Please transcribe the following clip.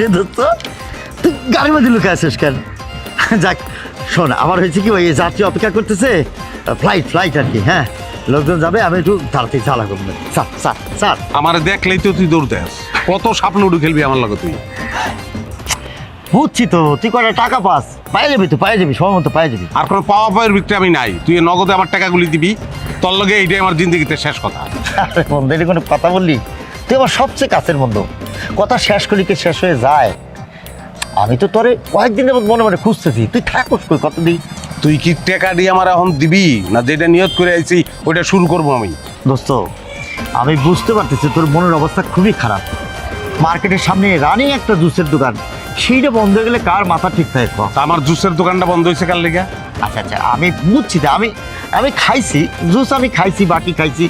রে দোস্ত, তুই গাড়ির মধ্যে লুকে আসিস কেন? যাক শোন, আমার হয়েছে কি, ওই যাত্রী অপেক্ষা করতেছে, ফ্লাইট আর কি। হ্যাঁ, লোকজন যাবে, আমি একটু তাড়াতাড়ি চালা করবো। স্যার আমার দেখলেই তো তুই দৌড় দেস। কত স্বপ্ন উঠে খেলবি আমার লগে তুই। বুঝছি তো, তুই কটা টাকা পাস, পায়ে যাবি, তুই পায়ে যাবি, সময় মতো পায়ে যাবি। আর কোনো পাওয়া পাওয়ার ভিতরে আমি নাই। তুই এ নগদে আমার টাকাগুলি দিবি, তোর লগে এইটাই আমার জিন্দগিতে শেষ কথা। আরে বন্ধু, এটা কোনো কথা বললি? তুই আমার সবচেয়ে কাছের বন্ধু, কথা শেষ করি কে শেষ হয়ে যায়। আমি তো তোরে কয়েকদিনের মধ্যে মনে মনে খুঁজতেছি, তুই থাকুস কই কতদিন? তুই কি টাকা দিয়ে আমার এখন দিবি, না যেটা নিয়ত করে আইছি ওইটা শুরু করবো আমি? দোস্ত, আমি বুঝতে পারতেছি তোর মনের অবস্থা খুবই খারাপ। মার্কেটের সামনে রানিং একটা জুসের দোকান, সেইটা বন্ধ হয়ে গেলে কার মাথা ঠিক থাকে? তা আমার জুসের দোকানটা বন্ধ হয়েছে কার লেগে? আচ্ছা, আমি বুঝছি, আমি খাইছি জুস, আমি খাইছি, বাকি খাইছি,